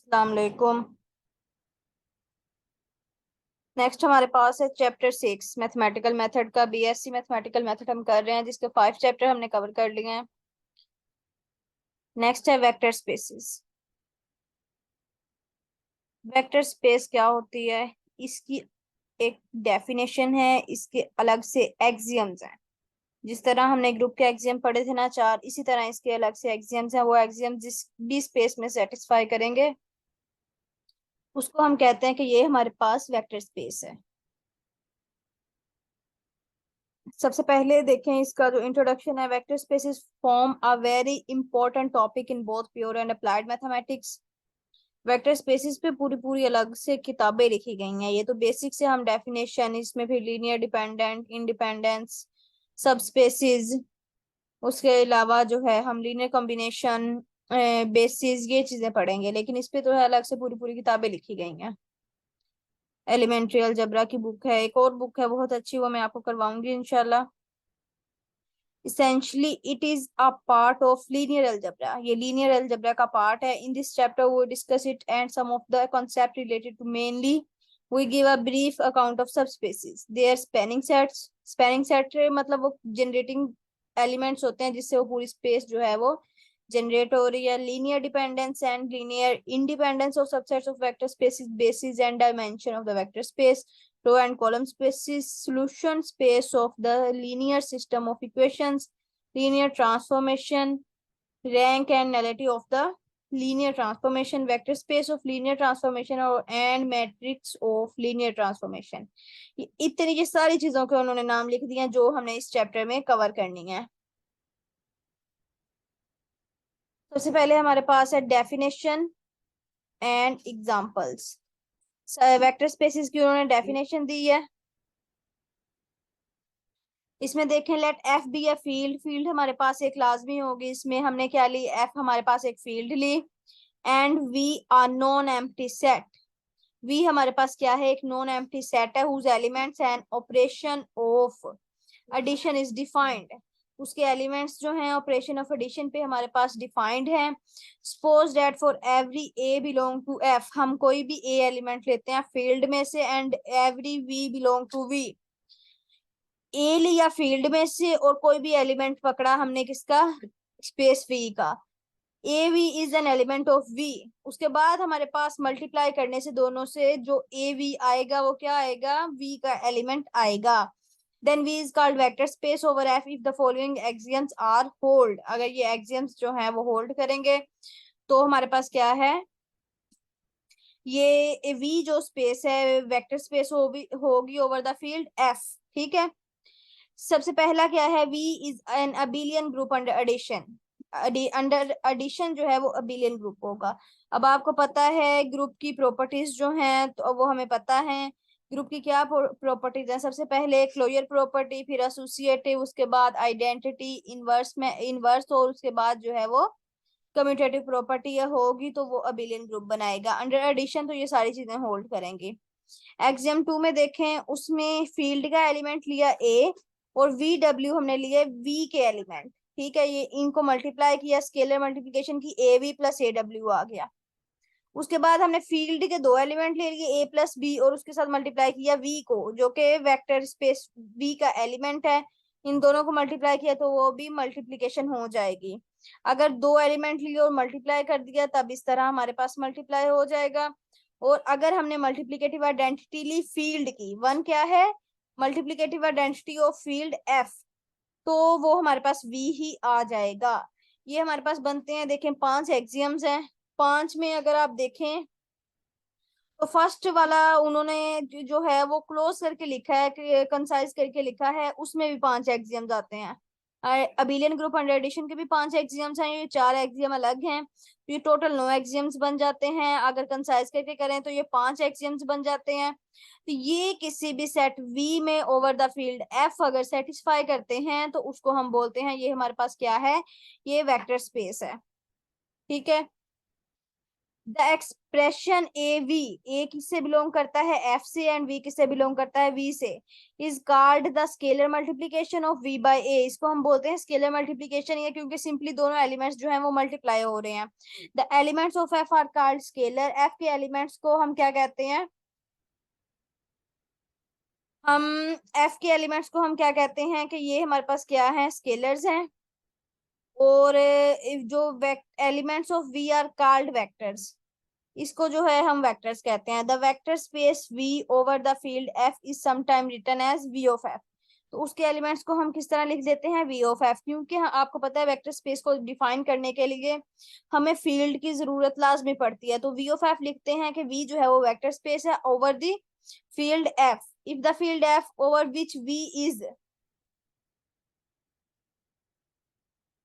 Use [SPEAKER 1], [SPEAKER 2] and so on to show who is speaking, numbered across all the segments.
[SPEAKER 1] अस्सलाम वालेकुम। नेक्स्ट हमारे पास है चैप्टर 6 मैथमेटिकल मेथड का। बीएससी मैथमेटिकल मेथड हम कर रहे हैं जिसके 5 चैप्टर हमने कवर कर लिए हैं। नेक्स्ट है वेक्टर स्पेसेस। वेक्टर स्पेस क्या होती है, इसकी एक डेफिनेशन है, इसके अलग से एक्सियम्स हैं। जिस तरह हमने ग्रुप के एक्सियम पढ़े थे ना चार, इसी तरह इसके अलग से एक्सियम्स हैं। वो एक्सियम जिस भी स्पेस में सेटिस्फाई करेंगे उसको हम कहते हैं कि ये हमारे पास वेक्टर स्पेस है। सबसे पहले देखें इसका जो इंट्रोडक्शन है। Vector spaces form a very important topic in both pure and applied mathematics. Vector spaces पे पूरी पूरी अलग से किताबें लिखी गई हैं। ये तो बेसिक से हम डेफिनेशन, इसमें फिर लीनियर डिपेंडेंट, इंडिपेंडेंस, सब स्पेसिस, उसके अलावा जो है हम लीनियर कॉम्बिनेशन, बेसिस, ये चीजें पढ़ेंगे। लेकिन इस पे तो है अलग से पूरी पूरी किताबें लिखी गई हैं। एलिमेंट्री अलजेब्रा की बुक है, एक और बुक है बहुत अच्छी, वो मैं आपको करवाऊंगी इंशाल्लाह। Essentially, it is a part of linear algebra. ये linear algebra का part है. In this chapter, we discuss it and some of the concept related to mainly. We give a brief account of subspaces. Their spanning sets. Spanning set मतलब वो generating elements होते हैं जिससे वो पूरी space जो है वो generate हो रही है. Linear dependence and linear independence of subsets of vector spaces, basis and dimension of the vector space. Row and column spaces, solution space of the linear system of equations, linear transformation, rank and nullity of the linear transformation, vector space of linear transformation और and matrix of linear transformation. इतनी ये सारी चीजों के उन्होंने नाम लिख दिए हैं जो हमने इस चैप्टर में कवर करनी है। सबसे पहले हमारे पास है definition and examples. Vector spaces की उन्होंने डेफिनेशन दी है। इसमें देखें, let F be a field. Field हमारे पास एक लाजमी होगी। इसमें हमने क्या ली, एफ हमारे पास एक फील्ड ली। And V are non empty set. V हमारे पास क्या है, एक नॉन एम्प्टी सेट है whose elements and operation of addition is defined. उसके एलिमेंट्स जो हैं ऑपरेशन ऑफ एडिशन पे हमारे पास डिफाइंड है। Suppose that for every a belong to F, हम कोई भी ए एलिमेंट लेते हैं फील्ड में से, and every v belong to v, a लिया फील्ड में से और कोई भी एलिमेंट पकड़ा हमने किसका, स्पेस वी का। A V is an element of V. उसके बाद हमारे पास मल्टीप्लाई करने से दोनों से जो ए वी आएगा वो क्या आएगा, वी का एलिमेंट आएगा। Then V is called vector space over F if the following axioms are hold. अगर ये एक्सियम्स जो है वो होल्ड करेंगे तो हमारे पास क्या है, ये वी जो स्पेस है वेक्टर स्पेस होगी ओवर द फील्ड एफ। ठीक है। सबसे पहला क्या है, V is an abelian group under addition. Under addition जो है वो अबिलियन ग्रुप होगा। अब आपको पता है ग्रुप की प्रॉपर्टीज जो हैं तो वो हमें पता है। ग्रुप की क्या प्रॉपर्टीज है, सबसे पहले क्लोजर प्रॉपर्टी, फिर एसोसिएटिव, उसके बाद आइडेंटिटी, इनवर्स में इनवर्स, और उसके बाद जो है वो कम्यूटेटिव प्रॉपर्टी होगी तो वो अबिलियन ग्रुप बनाएगा। अंडर एडिशन तो ये सारी चीजें होल्ड करेंगी। एक्सियम 2 में देखें, उसमें फील्ड का एलिमेंट लिया ए और वी डब्ल्यू हमने लिए वी के एलिमेंट। ठीक है, ये इनको मल्टीप्लाई किया, स्केलर मल्टीप्लिकेशन की, ए वी प्लस ए डब्ल्यू आ गया। उसके बाद हमने फील्ड के दो एलिमेंट ले लिए ए प्लस बी और उसके साथ मल्टीप्लाई किया वी को जो कि वेक्टर स्पेस वी का एलिमेंट है। इन दोनों को मल्टीप्लाई किया तो वो भी मल्टीप्लिकेशन हो जाएगी। अगर दो एलिमेंट लिए और मल्टीप्लाई कर दिया तब इस तरह हमारे पास मल्टीप्लाई हो जाएगा। और अगर हमने मल्टीप्लिकेटिव आइडेंटिटी ली फील्ड की, वन क्या है, multiplicative identity of field F, तो वो हमारे पास वी ही आ जाएगा। ये हमारे पास बनते हैं, देखें 5 एक्सियम्स हैं। 5 में अगर आप देखें तो फर्स्ट वाला उन्होंने जो है वो क्लोज करके लिखा है, कंसाइज करके लिखा है, उसमें भी 5 एक्सियम्स आते हैं। अबिलियन ग्रुप अंडर एडिशन के भी 5 एक्सियम्स हैं, ये 4 एक्सियम अलग हैं, तो ये टोटल 9 एक्सियम्स बन जाते हैं। अगर कंसाइज करके करें तो ये 5 एक्सियम्स बन जाते हैं। तो ये किसी भी सेट वी में ओवर द फील्ड एफ अगर सेटिस्फाई करते हैं तो उसको हम बोलते हैं ये हमारे पास क्या है, ये वेक्टर स्पेस है। ठीक है। द एक्सप्रेशन ए वी, ए किससे बिलोंग करता है, एफ से, एंड वी किससे बिलोंग करता है, वी से, is called the scalar multiplication of v by a. इसको हम बोलते हैं स्केलर मल्टीप्लीकेशन, या क्योंकि सिंपली दोनों एलिमेंट्स जो हैं वो मल्टीप्लाई हो रहे हैं। The elements of F R called scalar, F के एलिमेंट्स को हम क्या कहते हैं, हम एफ के एलिमेंट्स को हम क्या कहते हैं कि ये हमारे पास क्या है, स्केलर्स हैं। और जो elements of V are called vectors, इसको जो है हम वेक्टर्स कहते हैं। The vector space V over the field F is sometime written as V of F. तो उसके एलिमेंट्स को हम किस तरह लिख देते हैं, वी ऑफ एफ, क्योंकि आपको पता है वेक्टर स्पेस को डिफाइन करने के लिए हमें फील्ड की जरूरत लाजमी पड़ती है। तो वी ऑफ एफ लिखते हैं कि वी जो है वो वेक्टर स्पेस है over the field F, if the field F over which V is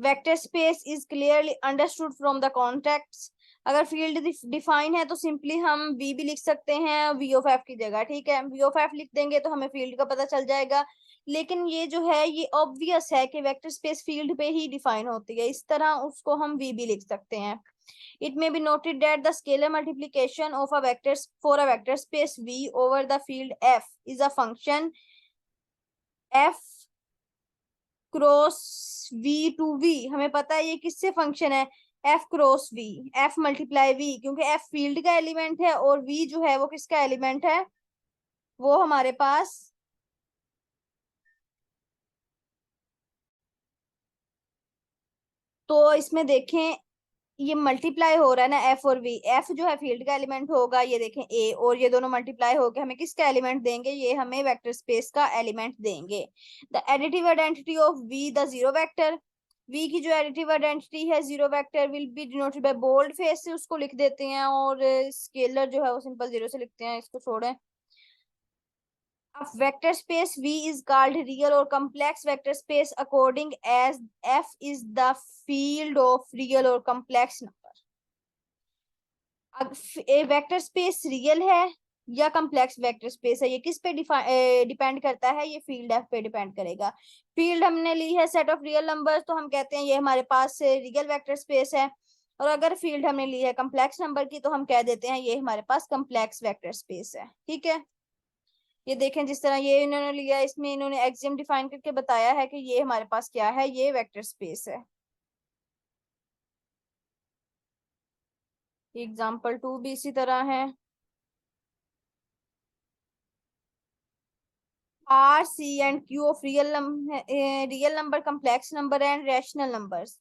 [SPEAKER 1] vector space is clearly understood from the contexts. अगर फील्ड डिफाइन है तो सिंपली हम वी भी लिख सकते हैं वी ऑफ एफ की जगह, ठीक है, वी ऑफ एफ लिख देंगे तो हमें फील्ड का पता चल जाएगा। लेकिन ये जो है ये ऑब्वियस है कि वेक्टर स्पेस फील्ड पे ही डिफाइन होती है, इस तरह उसको हम वी भी लिख सकते हैं। It may be noted that the scalar multiplication of a vector for a vector space V over the field F is a function F cross V to V. हमें पता है ये किससे फंक्शन है, F cross V, F multiply V, क्योंकि F field का element है और वी जो है वो किसका एलिमेंट है, वो हमारे पास तो इसमें देखें ये मल्टीप्लाई हो रहा है ना एफ और वी, एफ जो है फील्ड का एलिमेंट होगा, ये देखें ए, और ये दोनों मल्टीप्लाई होकर हमें किसका एलिमेंट देंगे, ये हमें वेक्टर स्पेस का एलिमेंट देंगे। The additive identity of V the zero vector, V की जो एडिटिव आइडेंटिटी है zero vector will be denoted by bold face से, उसको लिख देते हैं, और स्केलर जो है वो सिंपल जीरो से लिखते हैं, इसको छोड़ें। A vector space V is called real or complex vector space according as F is the field of real or complex number. अब ए वेक्टर स्पेस रियल है या कम्प्लेक्स वेक्टर स्पेस है, ये किस पे डिपेंड करता है, ये फील्ड एफ पे डिपेंड करेगा। फील्ड हमने ली है सेट ऑफ रियल नंबर्स, तो हम कहते हैं ये हमारे पास रियल वेक्टर स्पेस है। और अगर फील्ड हमने ली है कम्प्लेक्स नंबर की तो हम कह देते हैं ये हमारे पास कम्प्लेक्स वेक्टर स्पेस है, ठीक है। ये देखें जिस तरह ये इन्होंने लिया, इसमें इन्होंने एक्सियम डिफाइन करके बताया है कि ये हमारे पास क्या है, ये वेक्टर स्पेस है। एग्जाम्पल 2 भी इसी तरह है। R C and Q of real number complex number and rational numbers,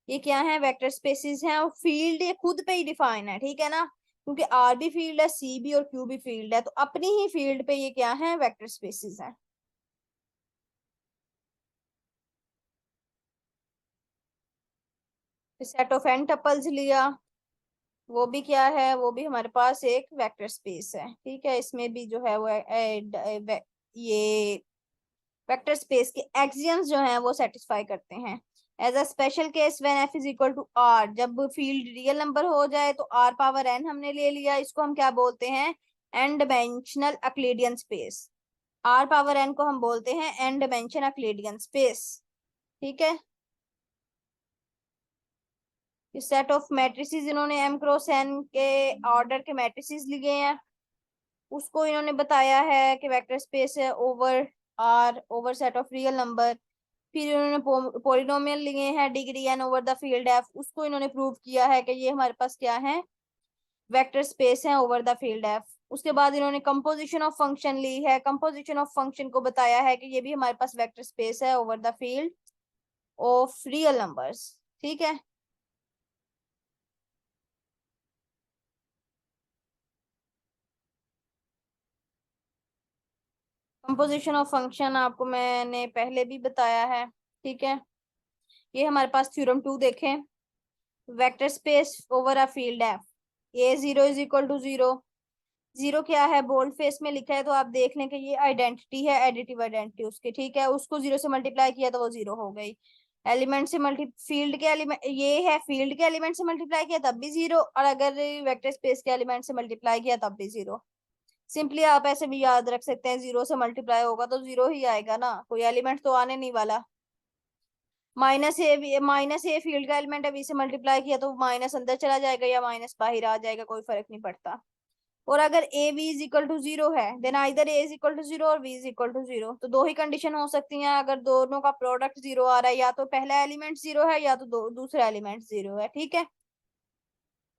[SPEAKER 1] ये क्या है, वेक्टर स्पेसिस हैं। और फील्ड ये खुद पे ही डिफाइन है, ठीक है ना, क्योंकि आर भी फील्ड है, सी भी और क्यू भी फील्ड है, तो अपनी ही फील्ड पे ये क्या है, वेक्टर स्पेसिस है। सेट ऑफ एन टपल्स लिया, वो भी क्या है, वो भी हमारे पास एक वेक्टर स्पेस है, ठीक है। इसमें भी जो है वो ये वेक्टर स्पेस के एक्सियम्स जो हैं वो सेटिस्फाई करते हैं। As a special case when F is equal to R, जब फील्ड रियल नंबर हो जाए तो आर पावर एन हमने ले लिया, इसको हम क्या बोलते हैं, n dimensional Euclidean space. R power n को हम बोलते हैं एन डायमेंशन अक्लेडियन स्पेस, ठीक है। सेट ऑफ मैट्रिसेस इन्होंने एम क्रॉस एन के ऑर्डर के मैट्रिसेस लिए हैं, उसको इन्होंने बताया है कि वेक्टर स्पेस है over R over set of real number. फिर इन्होंने पोलिनोमियल लिए हैं degree n over the field F, उसको इन्होंने प्रूव किया है कि ये हमारे पास क्या है, वेक्टर स्पेस है ओवर द फील्ड एफ। उसके बाद इन्होंने कंपोजिशन ऑफ फंक्शन ली है, कंपोजिशन ऑफ फंक्शन को बताया है कि ये भी हमारे पास वेक्टर स्पेस है over the field of real numbers, ठीक है। कंपोजिशन ऑफ फंक्शन आपको मैंने पहले भी बताया है, ठीक है। ये हमारे पास थ्योरम 2 देखें, vector space over a field F, a zero is equal to zero, zero क्या है, बोल्ड फेस में लिखा है, तो आप देख लें कि ये आइडेंटिटी है, एडिटिव आइडेंटिटी उसकी, ठीक है। उसको जीरो से मल्टीप्लाई किया तो वो जीरो हो गई। एलिमेंट से मल्टी फील्ड के एलिमेंट ये है, फील्ड के एलिमेंट से मल्टीप्लाई किया तब भी जीरो, और अगर वेक्टर स्पेस के एलिमेंट से मल्टीप्लाई किया तब भी जीरो। सिंपली आप ऐसे भी याद रख सकते हैं, जीरो से मल्टीप्लाई होगा तो जीरो ही आएगा ना, कोई एलिमेंट तो आने नहीं वाला। माइनस ए फील्ड का एलिमेंट है, बी से मल्टीप्लाई किया तो माइनस अंदर चला जाएगा या माइनस बाहर आ जाएगा, कोई फर्क नहीं पड़ता। और अगर a b is equal to zero है, then either a is equal to zero और b is equal to zero. तो दो ही कंडीशन हो सकती हैं अगर दोनों का प्रोडक्ट जीरो आ रहा है, या तो पहला एलिमेंट जीरो है या तो दूसरा एलिमेंट जीरो है, ठीक है।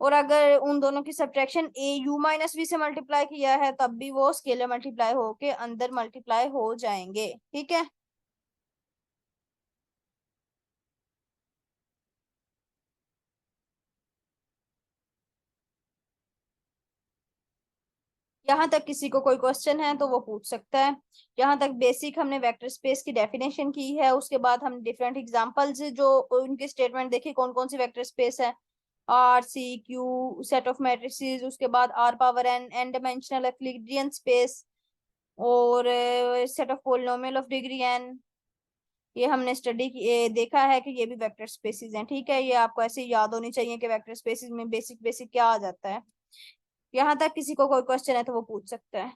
[SPEAKER 1] और अगर उन दोनों की subtraction a u minus b से मल्टीप्लाई किया है, तब भी वो स्केलर मल्टीप्लाई होके अंदर मल्टीप्लाई हो जाएंगे, ठीक है। यहाँ तक किसी को कोई क्वेश्चन है तो वो पूछ सकता है। यहाँ तक बेसिक हमने वेक्टर स्पेस की डेफिनेशन की है, उसके बाद हम डिफरेंट एग्जांपल्स जो उनके स्टेटमेंट देखे कौन कौन सी वेक्टर स्पेस है। R C Q set of matrices, उसके बाद R power n n dimensional Euclidean space, और set of polynomial of degree n. ये हमने देखा है कि ये भी वेक्टर स्पेसिस हैं, ठीक है। ये आपको ऐसे याद होनी चाहिए कि वेक्टर स्पेसिस में बेसिक बेसिक क्या आ जाता है। यहाँ तक किसी को कोई क्वेश्चन है तो वो पूछ सकता है।